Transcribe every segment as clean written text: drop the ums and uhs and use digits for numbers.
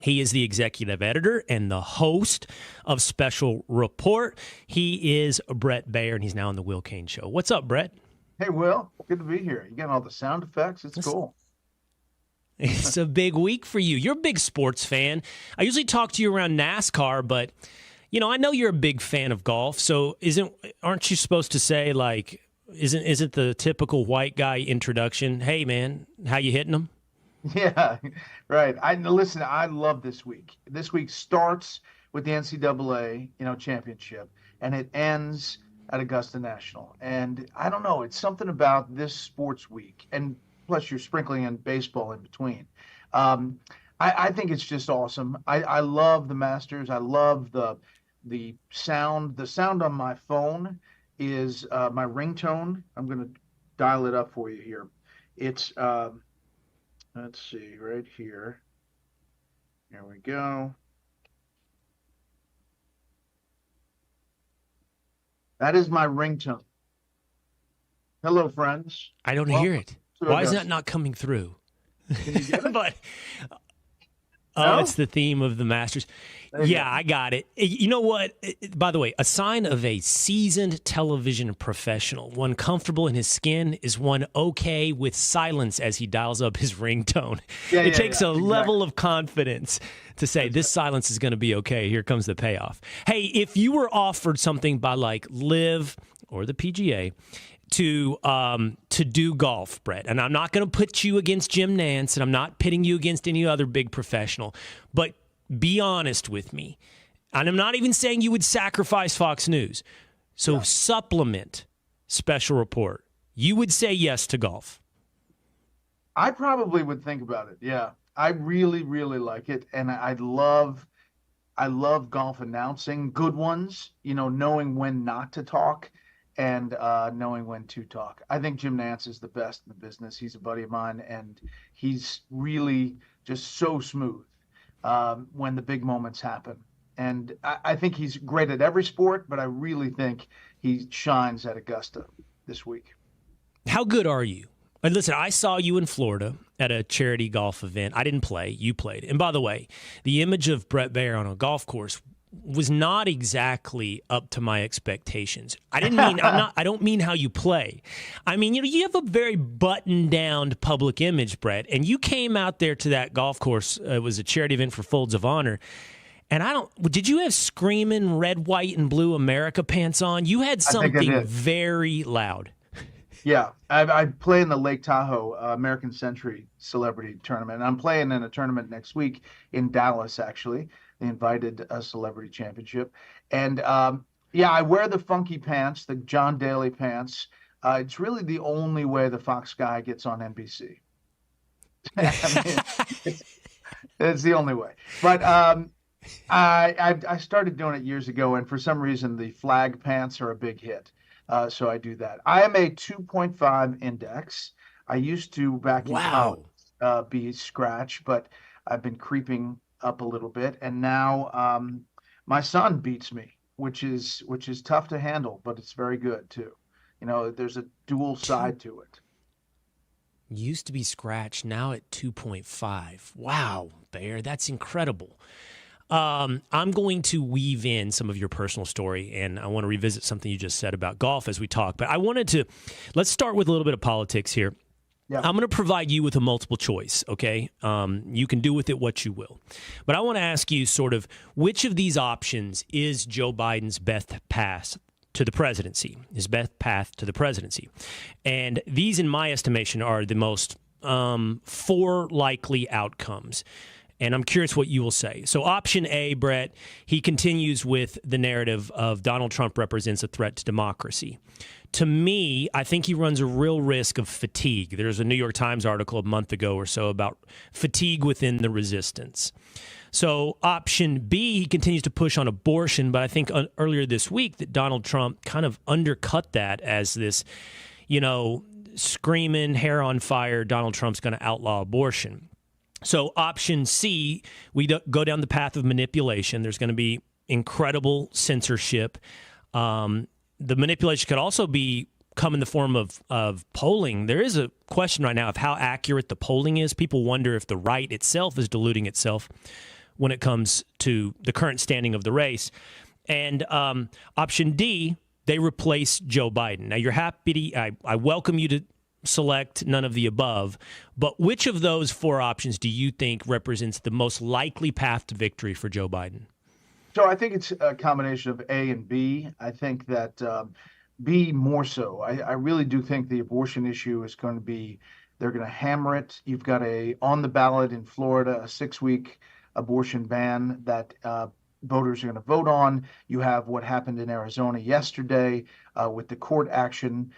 He is the executive editor and the host of Special Report. He is Bret Baier, and he's now on the Will Cain Show. What's up, Bret? Hey, Will. Good to be here. You got all the sound effects. It's cool. It's a big week for you. You're a big sports fan. I usually talk to you around NASCAR, but, I know you're a big fan of golf. So aren't you supposed to say, like, isn't the typical white guy introduction, hey, man, how you hitting them? Yeah, right. Listen, I love this week. This week starts with the NCAA, championship, and it ends at Augusta National. And I don't know, it's something about this sports week, and plus you're sprinkling in baseball in between. I think it's just awesome. I love the Masters. I love the sound. The sound on my phone is my ringtone. I'm going to dial it up for you here. It's let's see, right here. There we go. That is my ringtone. Hello, friends. I don't hear it. Why is that not coming through? Can you get it? But No? it's the theme of the Masters. Yeah, I got it. You know what? By the way, a sign of a seasoned television professional, one comfortable in his skin, is one okay with silence as he dials up his ringtone. It takes a level of confidence to say this silence is going to be okay. Here comes the payoff. Hey, if you were offered something by like Liv or the PGA to do golf, Bret, and I'm not going to put you against Jim Nance, and I'm not pitting you against any other big professional, but be honest with me. And I'm not even saying you would sacrifice Fox News. So supplement Special Report. You would say yes to golf. I probably would think about it. Yeah. I really, really like it. And I love golf announcing, good ones, knowing when not to talk and knowing when to talk. I think Jim Nance is the best in the business. He's a buddy of mine, and he's really just so smooth when the big moments happen. And I think he's great at every sport, but I really think he shines at Augusta this week. How good are you? And listen, I saw you in Florida at a charity golf event. I didn't play. You played. And by the way, the image of Bret Baier on a golf course was not exactly up to my expectations. I don't mean how you play. I mean, you have a very buttoned-down public image, Bret, and you came out there to that golf course. It was a charity event for Folds of Honor. And did you have screaming red, white, and blue America pants on? You had something very loud. Yeah, I play in the Lake Tahoe American Century Celebrity Tournament. And I'm playing in a tournament next week in Dallas, actually. They invited a celebrity championship. And I wear the funky pants, the John Daly pants. It's really the only way the Fox guy gets on NBC. It's the only way. But I started doing it years ago, and for some reason the flag pants are a big hit. So I do that. I am a 2.5 index. I used to, back in college, be scratch, but I've been creeping up a little bit, and now my son beats me, which is tough to handle, but it's very good too. There's a dual side to it. Used to be scratch, now at 2.5. Wow, Baier, that's incredible. I'm going to weave in some of your personal story, and I want to revisit something you just said about golf as we talk. But let's start with a little bit of politics here. Yeah. I'm going to provide you with a multiple choice, okay? You can do with it what you will. But I want to ask you sort of which of these options is Joe Biden's best path to the presidency, his best path to the presidency. And these, in my estimation, are the most four likely outcomes. And I'm curious what you will say. So option A, Bret, he continues with the narrative of Donald Trump represents a threat to democracy. To me, I think he runs a real risk of fatigue. There's a New York Times article a month ago or so about fatigue within the resistance. So option B, he continues to push on abortion, but I think earlier this week that Donald Trump kind of undercut that as this, screaming, hair on fire, Donald Trump's going to outlaw abortion. So option C, we go down the path of manipulation. There's going to be incredible censorship. The manipulation could also come in the form of polling. There is a question right now of how accurate the polling is. People wonder if the right itself is diluting itself when it comes to the current standing of the race. And option D, they replace Joe Biden. Now, you're happy I welcome you to select none of the above, but which of those four options do you think represents the most likely path to victory for Joe Biden? So I think it's a combination of A and B. I think that B more so. I really do think the abortion issue is going to be, they're going to hammer it. You've got on the ballot in Florida, a 6-week abortion ban that voters are going to vote on. You have what happened in Arizona yesterday with the court action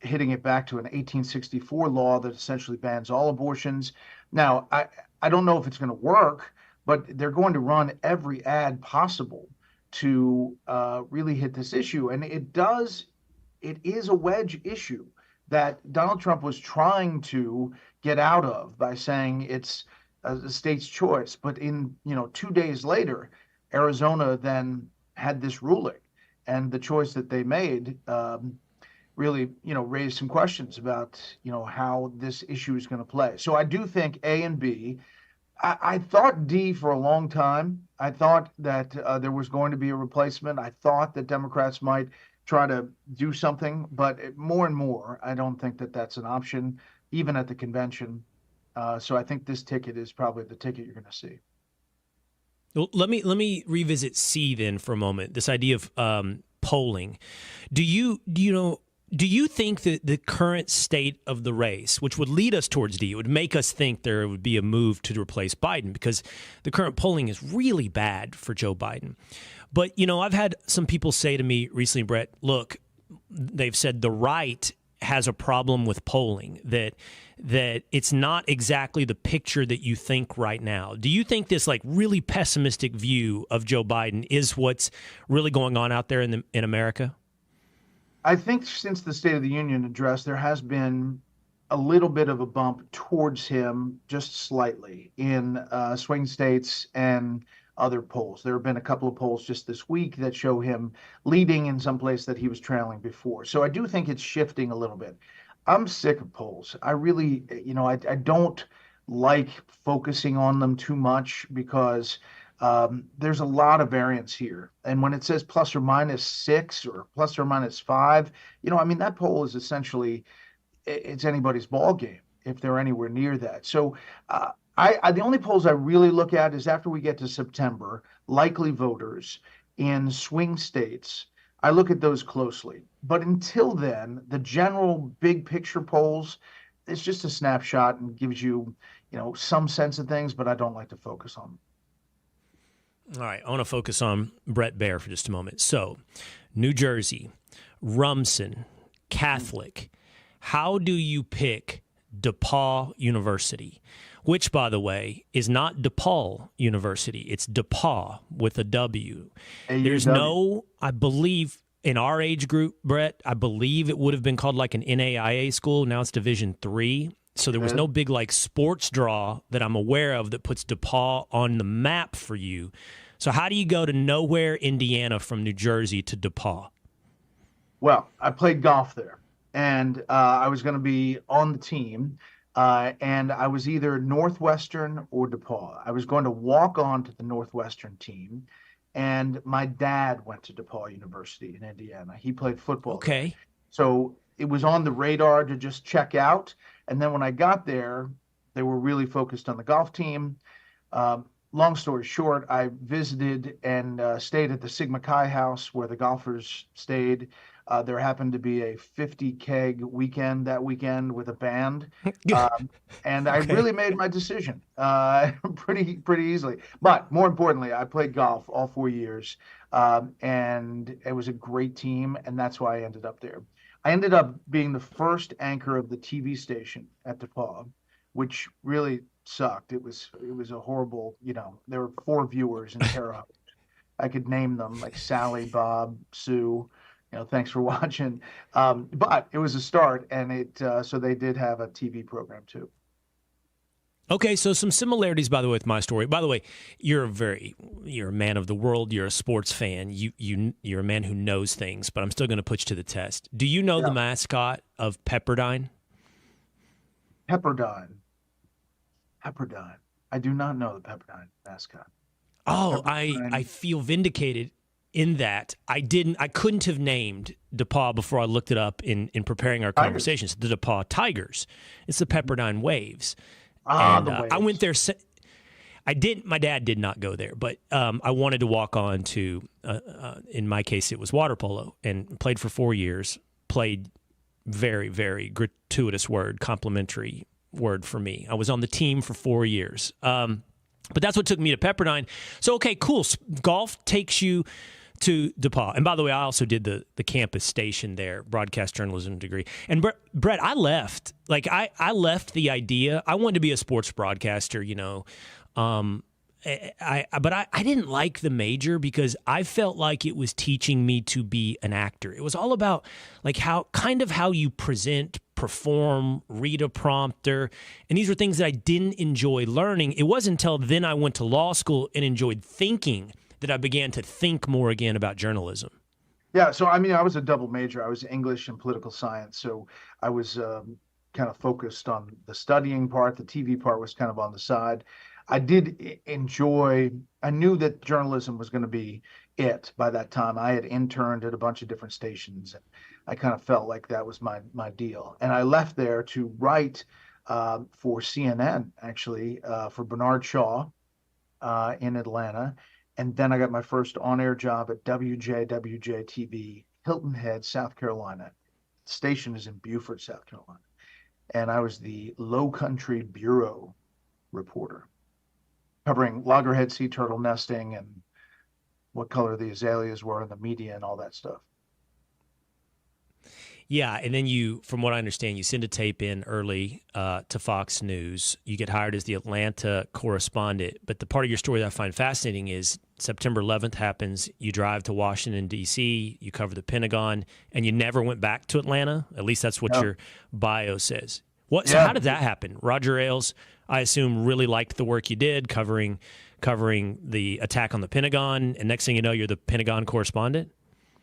hitting it back to an 1864 law that essentially bans all abortions. Now, I don't know if it's going to work, but they're going to run every ad possible to really hit this issue. And it is a wedge issue that Donald Trump was trying to get out of by saying it's the state's choice. But 2 days later, Arizona then had this ruling, and the choice that they made really, raised some questions about, how this issue is going to play. So I do think A and B. I thought D for a long time. I thought that there was going to be a replacement. I thought that Democrats might try to do something, but more and more, I don't think that that's an option, even at the convention. So I think this ticket is probably the ticket you're going to see. Well, let me revisit C then for a moment. This idea of polling. Do you think that the current state of the race, which would lead us towards D, it would make us think there would be a move to replace Biden, because the current polling is really bad for Joe Biden. But, I've had some people say to me recently, Brett, look, they've said the right has a problem with polling, that it's not exactly the picture that you think right now. Do you think this really pessimistic view of Joe Biden is what's really going on out there in America? I think since the State of the Union address, there has been a little bit of a bump towards him, just slightly, in swing states and other polls. There have been a couple of polls just this week that show him leading in some place that he was trailing before. So I do think it's shifting a little bit. I'm sick of polls. I really, I don't like focusing on them too much, because there's a lot of variance here. And when it says plus or minus 6 or plus or minus 5, that poll is essentially, it's anybody's ball game if they're anywhere near that. So the only polls I really look at is after we get to September, likely voters in swing states. I look at those closely. But until then, the general big picture polls, it's just a snapshot and gives you, some sense of things, but I don't like to focus on them. All right, I want to focus on Bret Baier for just a moment. So, New Jersey, Rumson, Catholic. How do you pick DePaul University? Which, by the way, is not DePaul University. It's DePaul with a W. There's no, I believe, in our age group, Brett, I believe it would have been called like an NAIA school. Now it's Division III. So there was no big sports draw that I'm aware of that puts DePaul on the map for you. So how do you go to nowhere, Indiana from New Jersey to DePaul? Well, I played golf there, and I was going to be on the team. And I was either Northwestern or DePaul. I was going to walk on to the Northwestern team, and my dad went to DePaul University in Indiana. He played football. Okay. There. So it was on the radar to just check out. And then when I got there, they were really focused on the golf team. Long story short, I visited and stayed at the Sigma Chi house where the golfers stayed. There happened to be a 50 keg weekend that weekend with a band, and I really made my decision pretty easily. But more importantly, I played golf all 4 years, and it was a great team, and that's why I ended up there. I ended up being the first anchor of the TV station at DePaul, which really sucked. It was a horrible, there were 4 viewers in Terre Haute. I could name them, like Sally, Bob, Sue. Thanks for watching. But it was a start, and so they did have a TV program too. Okay, so some similarities, by the way, with my story. By the way, you're a man of the world. You're a sports fan. You're a man who knows things. But I'm still going to put you to the test. Do you know the mascot of Pepperdine? Pepperdine. I do not know the Pepperdine mascot. Oh, I Pepperdine. feel vindicated in that I couldn't have named DePaul before I looked it up in preparing our Tigers. conversations. The DePaul Tigers. It's the Mhm. Pepperdine Waves. Ah, And the I went waves. there. I didn't. My dad did not go there, but I wanted to walk on to. In my case, it was water polo, and played for 4 years. Played very, very gratuitous word, complimentary word for me. I was on the team for 4 years. But that's what took me to Pepperdine. So, okay, cool. Golf takes you to DePaul. And by the way, I also did the campus station there, broadcast journalism degree. And Brett, I left. Like, I left the idea. I wanted to be a sports broadcaster, you know. But I didn't like the major because I felt like it was teaching me to be an actor. It was all about like how you present, perform, read a prompter. And these were things that I didn't enjoy learning. It wasn't until then I went to law school and enjoyed thinking that I began to think more again about journalism. Yeah, so I mean, I was a double major. I was English and political science, so I was kind of focused on the studying part. The TV part was kind of on the side. I did enjoy. I knew that journalism was going to be it by that time. I had interned at a bunch of different stations, and I kind of felt like that was my deal. And I left there to write for CNN, actually, for Bernard Shaw in Atlanta. And then I got my first on-air job at WJWJ TV, Hilton Head, South Carolina. The station is in Beaufort, South Carolina. And I was the Low Country Bureau reporter, covering loggerhead sea turtle nesting and what color the azaleas were in the media and all that stuff. Yeah, and then you, from what I understand, you send a tape in early to Fox News. You get hired as the Atlanta correspondent. But the part of your story that I find fascinating is September 11th happens. You drive to Washington, D.C., you cover the Pentagon, and you never went back to Atlanta. At least that's what Yeah. your bio says. So Yeah. how did that happen? Roger Ailes, I assume, really liked the work you did covering the attack on the Pentagon. And next thing you know, you're the Pentagon correspondent?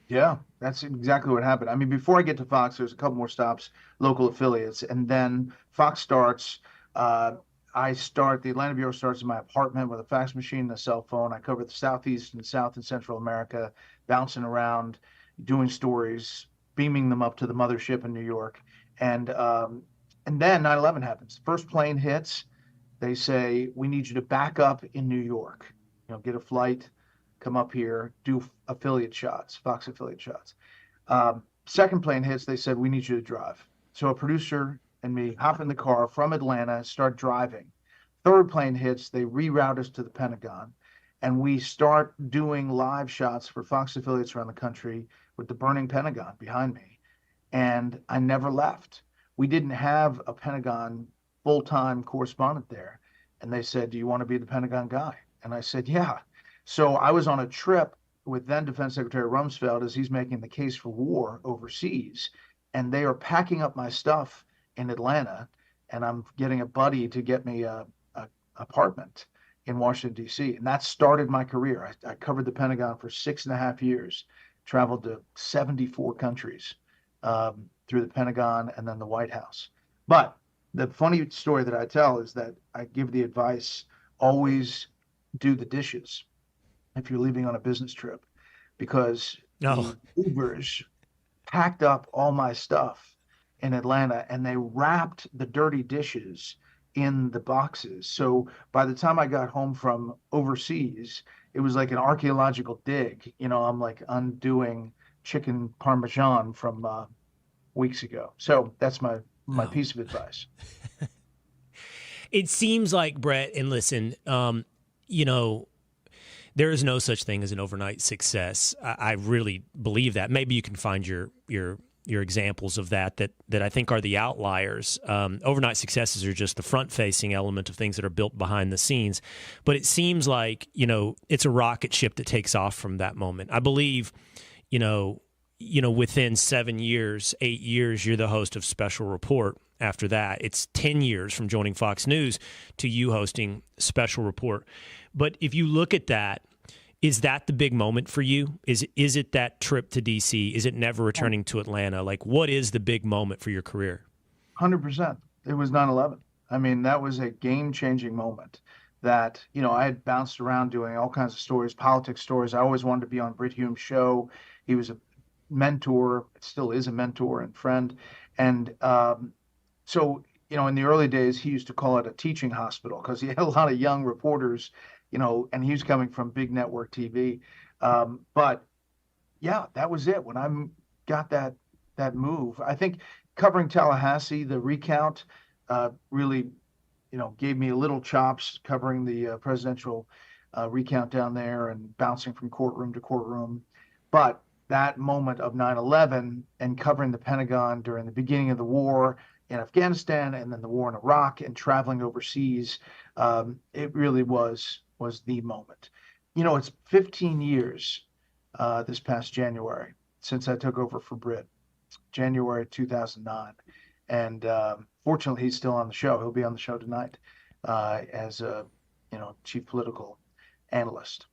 Yeah, that's exactly what happened. I mean, before I get to Fox, there's a couple more stops, local affiliates, and then Fox starts. Uh, the Atlanta Bureau starts in my apartment with a fax machine and a cell phone. I cover the Southeast and South and Central America, bouncing around, doing stories, beaming them up to the mothership in New York. And then 9/11 happens. First plane hits. They say, we need you to back up in New York, get a flight, come up here, do affiliate shots, Fox affiliate shots. Second plane hits, they said, we need you to drive. So a producer and me hop in the car from Atlanta, start driving. Third plane hits, they reroute us to the Pentagon, and we start doing live shots for Fox affiliates around the country with the burning Pentagon behind me. And I never left. We didn't have a Pentagon full-time correspondent there. And they said, do you want to be the Pentagon guy? And I said, yeah. So I was on a trip with then Defense Secretary Rumsfeld as he's making the case for war overseas. And they are packing up my stuff in Atlanta. And I'm getting a buddy to get me a apartment in Washington, D.C. And that started my career. I covered the Pentagon for 6.5 years, traveled to 74 countries through the Pentagon and then the White House. But the funny story that I tell is that I give the advice, always do the dishes if you're leaving on a business trip, because No. the Ubers packed up all my stuff in Atlanta and they wrapped the dirty dishes in the boxes. So by the time I got home from overseas, it was like an archaeological dig. I'm like undoing chicken parmesan from weeks ago. So that's my Oh. piece of advice. It seems like, Brett, and listen, you know, there is no such thing as an overnight success. I really believe that. Maybe you can find your examples of that I think are the outliers. Overnight successes are just the front-facing element of things that are built behind the scenes. But it seems like, it's a rocket ship that takes off from that moment. I believe, within 7 years, 8 years, you're the host of Special Report. After that, it's 10 years from joining Fox News to you hosting Special Report. But if you look at that, is that the big moment for you? Is it that trip to D.C.? Is it never returning to Atlanta? Like, what is the big moment for your career? 100%. It was 9/11. I mean, that was a game-changing moment. that, I had bounced around doing all kinds of stories, politics stories. I always wanted to be on Brit Hume's show. He was a mentor, still is a mentor and friend. And so, in the early days, he used to call it a teaching hospital because he had a lot of young reporters, and he was coming from big network TV. But yeah, that was it. When I got that move, I think covering Tallahassee, the recount, really, gave me little chops covering the presidential recount down there and bouncing from courtroom to courtroom. But that moment of 9/11 and covering the Pentagon during the beginning of the war in Afghanistan and then the war in Iraq and traveling overseas, it really was the moment. It's 15 years this past January since I took over for Brit, January 2009. And fortunately, he's still on the show. He'll be on the show tonight as a chief political analyst.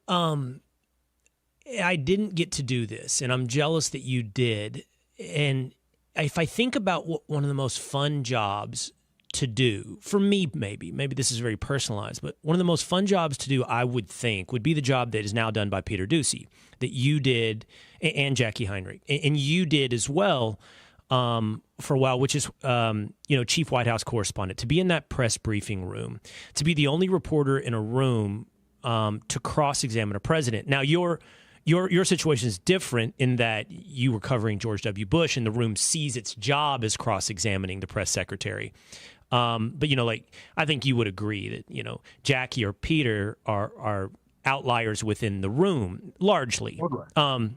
I didn't get to do this, and I'm jealous that you did. And if I think about what one of the most fun jobs to do, for me maybe this is very personalized, but one of the most fun jobs to do, I would think, would be the job that is now done by Peter Doocy, that you did, and Jackie Heinrich, and you did as well for a while, which is, chief White House correspondent, to be in that press briefing room, to be the only reporter in a room to cross-examine a president. Now, your situation is different in that you were covering George W. Bush, and the room sees its job as cross-examining the press secretary. But I think you would agree that Jackie or Peter are outliers within the room largely. I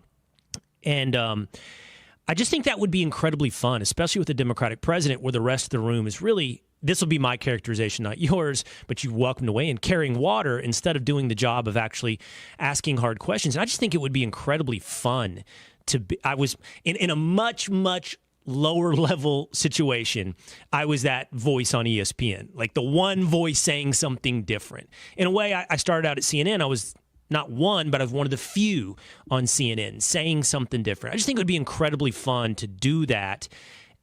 just think that would be incredibly fun, especially with a Democratic president, where the rest of the room is really. This will be my characterization, not yours, but you welcomed away and carrying water instead of doing the job of actually asking hard questions. And I just think it would be incredibly fun to be. I was in a much, much lower level situation. I was that voice on ESPN, like the one voice saying something different. In a way, I started out at CNN. I was not one, but I was one of the few on CNN saying something different. I just think it would be incredibly fun to do that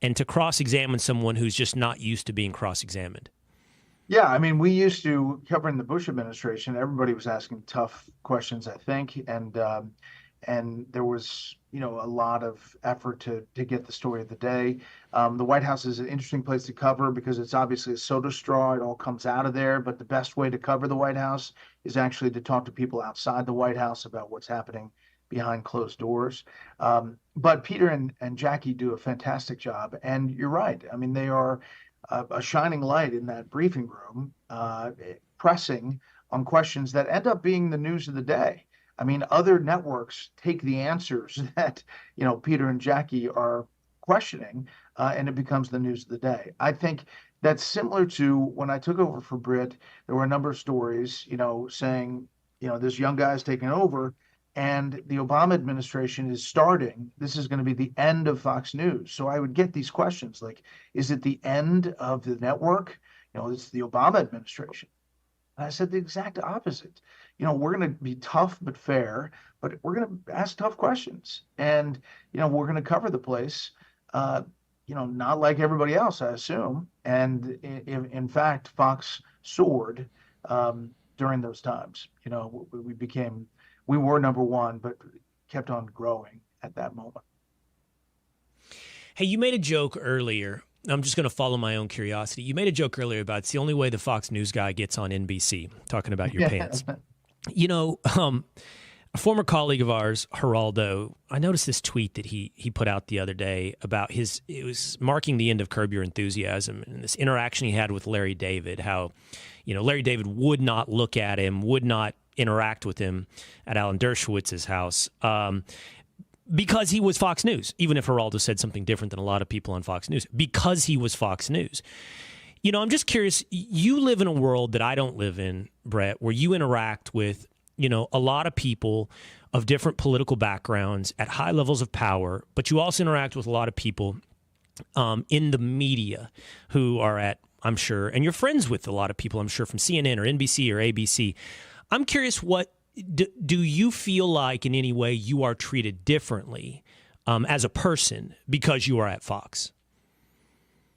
and to cross-examine someone who's just not used to being cross-examined. Yeah, I mean, we used to, covering the Bush administration, everybody was asking tough questions, I think, and there was, a lot of effort to get the story of the day. The White House is an interesting place to cover because it's obviously a soda straw. It all comes out of there, but the best way to cover the White House is actually to talk to people outside the White House about what's happening behind closed doors. But Peter and Jackie do a fantastic job. And you're right. I mean, they are a shining light in that briefing room, pressing on questions that end up being the news of the day. I mean, other networks take the answers that, Peter and Jackie are questioning, and it becomes the news of the day. I think that's similar to when I took over for Brit. There were a number of stories, saying, this young guy's taking over, and the Obama administration is starting. This is going to be the end of Fox News. So I would get these questions like, is it the end of the network? It's the Obama administration. And I said the exact opposite. We're going to be tough but fair, but we're going to ask tough questions. And, we're going to cover the place, not like everybody else, I assume. And in fact, Fox soared during those times. We were number one, but kept on growing at that moment. Hey, you made a joke earlier. I'm just going to follow my own curiosity. You made a joke earlier about it's the only way the Fox News guy gets on NBC, talking about your pants. A former colleague of ours, Geraldo, I noticed this tweet that he put out the other day about it was marking the end of Curb Your Enthusiasm and this interaction he had with Larry David, how, Larry David would not look at him, would not interact with him at Alan Dershowitz's house because he was Fox News, even if Geraldo said something different than a lot of people on Fox News, because he was Fox News. I'm just curious, you live in a world that I don't live in, Bret, where you interact with, a lot of people of different political backgrounds at high levels of power, but you also interact with a lot of people in the media who are at, I'm sure, and you're friends with a lot of people, I'm sure, from CNN or NBC or ABC. I'm curious, what do you feel like in any way you are treated differently as a person because you are at Fox?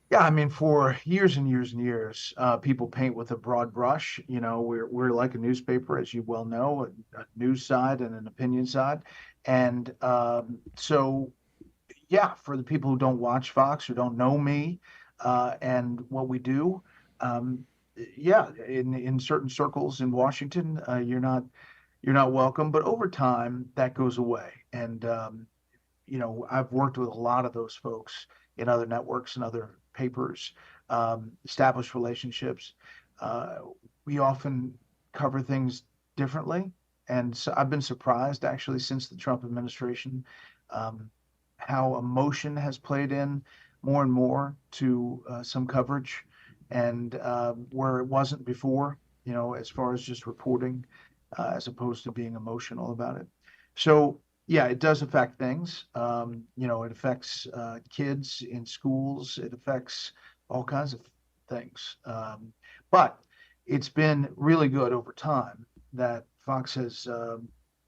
Yeah, I mean, for years and years and years, people paint with a broad brush. We're like a newspaper, as you well know, a news side and an opinion side, and so yeah, for the people who don't watch Fox, who don't know me, and what we do, um, yeah, in certain circles in Washington, you're not welcome. But over time, that goes away, and I've worked with a lot of those folks in other networks and other papers, established relationships. Uh, we often cover things differently. And so I've been surprised actually since the Trump administration, um, how emotion has played in more and more to some coverage and where it wasn't before, as far as just reporting as opposed to being emotional about it. So yeah, it does affect things. It affects kids in schools. It affects all kinds of things. But it's been really good over time that Fox has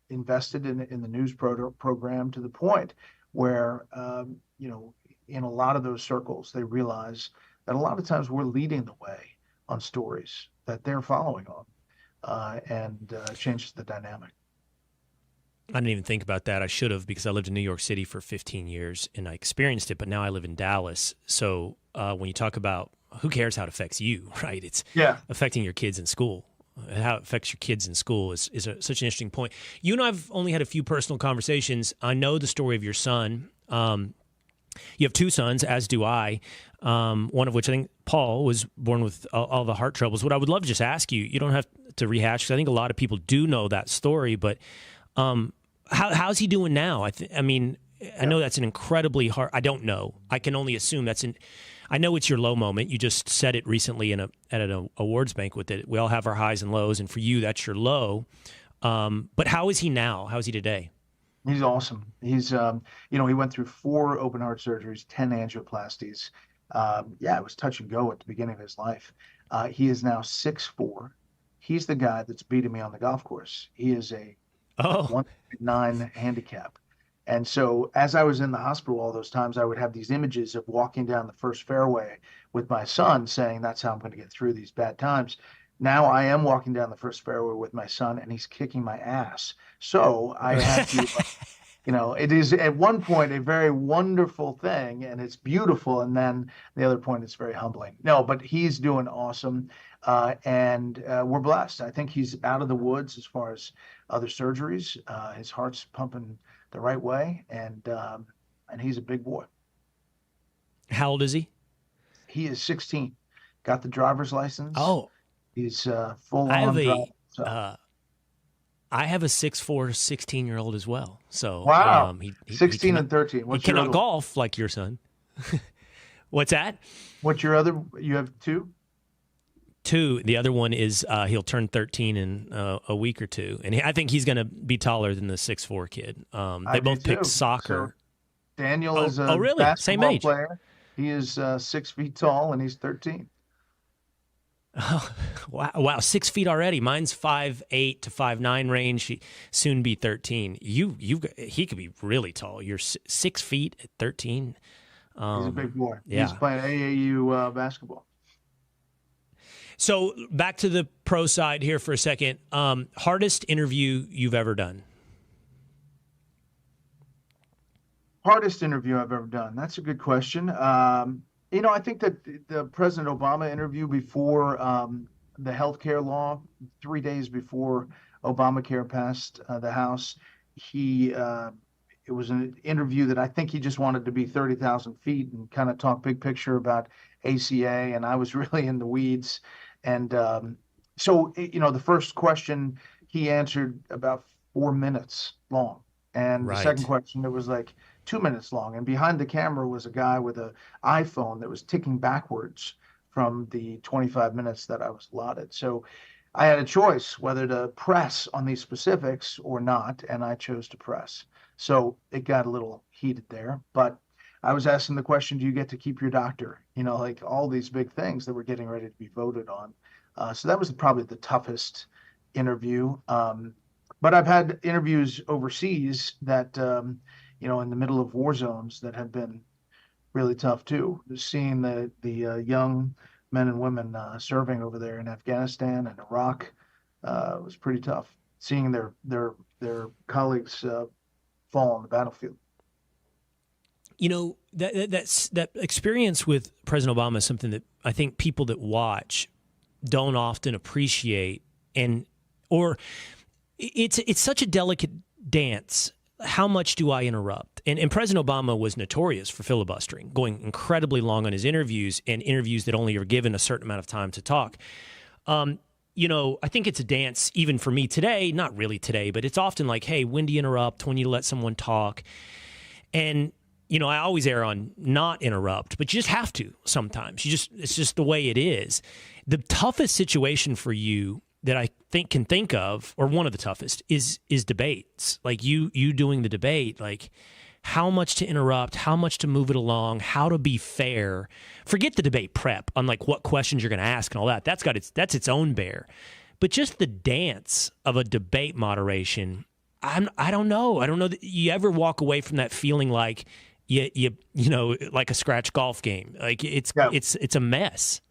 invested in the news program to the point where, in a lot of those circles, they realize that a lot of times we're leading the way on stories that they're following on, and changes the dynamic. I didn't even think about that. I should have, because I lived in New York City for 15 years and I experienced it, but now I live in Dallas. So when you talk about who cares how it affects you, right? It's Yeah. affecting your kids in school. How it affects your kids in school is such an interesting point. You and I have only had a few personal conversations. I know the story of your son. You have two sons, as do I, one of which I think Paul was born with all the heart troubles. What I would love to just ask you, you don't have to rehash, because I think a lot of people do know that story, but how's he doing now? I know that's an incredibly hard. I don't know. I can only assume I know it's your low moment. You just said it recently at an awards banquet that we all have our highs and lows, and for you, that's your low. But how is he now? How is he today? He's awesome. He went through 4 open heart surgeries, 10 angioplasties. Yeah, it was touch and go at the beginning of his life. He is now 6'4". He's the guy that's beating me on the golf course. He is a Oh, 1.9 handicap. And so as I was in the hospital all those times, I would have these images of walking down the first fairway with my son saying, that's how I'm going to get through these bad times. Now I am walking down the first fairway with my son and he's kicking my ass. So I have to, it is at one point a very wonderful thing and it's beautiful. And then the other point, it's very humbling. No, but he's doing awesome. And we're blessed. I think he's out of the woods as far as other surgeries. His heart's pumping the right way, and he's a big boy. how old is he? He is 16. Got the driver's license. Oh, He's full I have on driver. So. I have a 6'4", 16-year-old as well. So Wow. he 16 cannot, and 13. he What's your cannot other? golf like your son. What's that? What's your other? You have two? Two. The other one is he'll turn 13 in a week or two, and I think he's going to be taller than the 6'4" kid. I They do both picked too. soccer. So Daniel is Oh, a really? Same basketball age. player. He is 6 feet tall and he's 13. Oh, wow, 6 feet already. Mine's 5'8" to 5'9" range. He soon be 13. He could be really tall. You're 6 feet at 13. He's a big boy. Yeah. He's playing AAU basketball. So back to the pro side here for a second. Hardest interview you've ever done? Hardest interview I've ever done. That's a good question. I think that the President Obama interview before the healthcare law, 3 days before Obamacare passed the House, it was an interview that I think he just wanted to be 30,000 feet and kind of talk big picture about ACA, and I was really in the weeds. And so, the first question he answered about 4 minutes long. And the second Right. question, it was like 2 minutes long. And behind the camera was a guy with an iPhone that was ticking backwards from the 25 minutes that I was allotted. So I had a choice whether to press on these specifics or not, and I chose to press. So it got a little heated there. But I was asking the question, do you get to keep your doctor? Like all these big things that were getting ready to be voted on. So that was probably the toughest interview. But I've had interviews overseas that, in the middle of war zones that have been really tough too. Seeing the young men and women serving over there in Afghanistan and Iraq was pretty tough. Seeing their colleagues fall on the battlefield. That experience with President Obama is something that I think people that watch don't often appreciate, or it's such a delicate dance. How much do I interrupt? And President Obama was notorious for filibustering, going incredibly long on his interviews, and interviews that only are given a certain amount of time to talk. I think it's a dance even for me today, not really today, but it's often like, hey, when do you interrupt? When you let someone talk? And I always err on not interrupt, but you just have to sometimes. It's just the way it is. The toughest situation for you that I can think of, or one of the toughest, is debates. Like you doing the debate, like how much to interrupt, how much to move it along, how to be fair. Forget the debate prep on like what questions you're going to ask and all that. That's its own bear. But just the dance of a debate moderation, I don't know. I don't know that you ever walk away from that feeling like like a scratch golf game. Like it's a mess.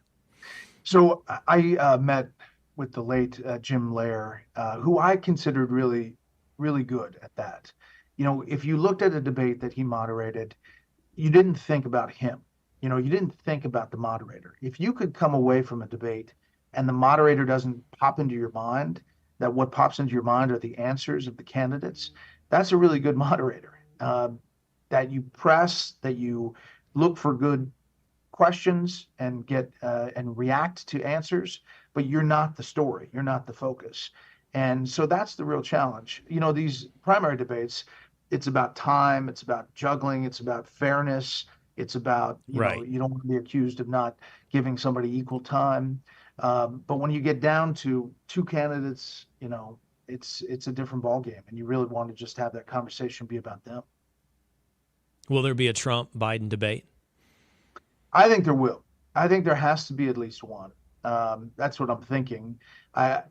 So I met with the late Jim Lair, who I considered really, really good at that. If you looked at a debate that he moderated, you didn't think about him. You didn't think about the moderator. If you could come away from a debate and the moderator doesn't pop into your mind, that what pops into your mind are the answers of the candidates, that's a really good moderator. That you press, that you look for good questions and get and react to answers, but you're not the story, you're not the focus. And so that's the real challenge. These primary debates, it's about time, it's about juggling, it's about fairness, it's about, you don't want to be accused of not giving somebody equal time. But when you get down to two candidates, it's a different ballgame, and you really want to just have that conversation be about them. Will there be a Trump-Biden debate? I think there will. I think there has to be at least one. That's what I'm thinking. I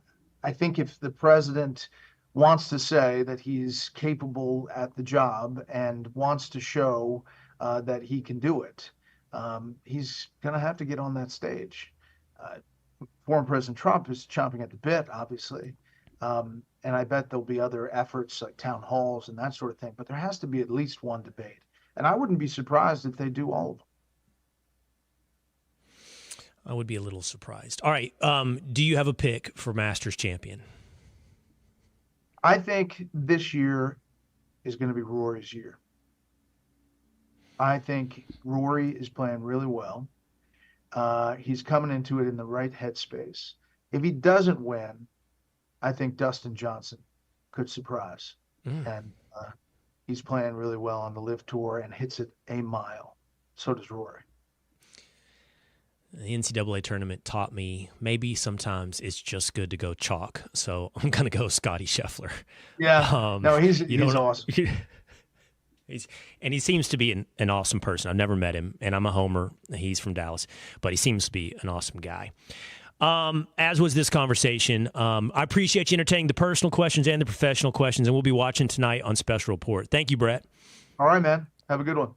think if the president wants to say that he's capable at the job and wants to show that he can do it, he's going to have to get on that stage. Former President Trump is chomping at the bit, obviously. And I bet there'll be other efforts like town halls and that sort of thing. But there has to be at least one debate. And I wouldn't be surprised if they do all of them. I would be a little surprised. All right. Do you have a pick for Masters champion? I think this year is going to be Rory's year. I think Rory is playing really well. He's coming into it in the right headspace. If he doesn't win, I think Dustin Johnson could surprise. And he's playing really well on the LIV Tour and hits it a mile. So does Rory. The NCAA tournament taught me maybe sometimes it's just good to go chalk. So I'm going to go Scotty Scheffler. Yeah. No, he's awesome. He seems to be an awesome person. I've never met him, and I'm a homer. He's from Dallas, but he seems to be an awesome guy. As was this conversation. I appreciate you entertaining the personal questions and the professional questions, and we'll be watching tonight on Special Report. Thank you, Bret. All right, man. Have a good one.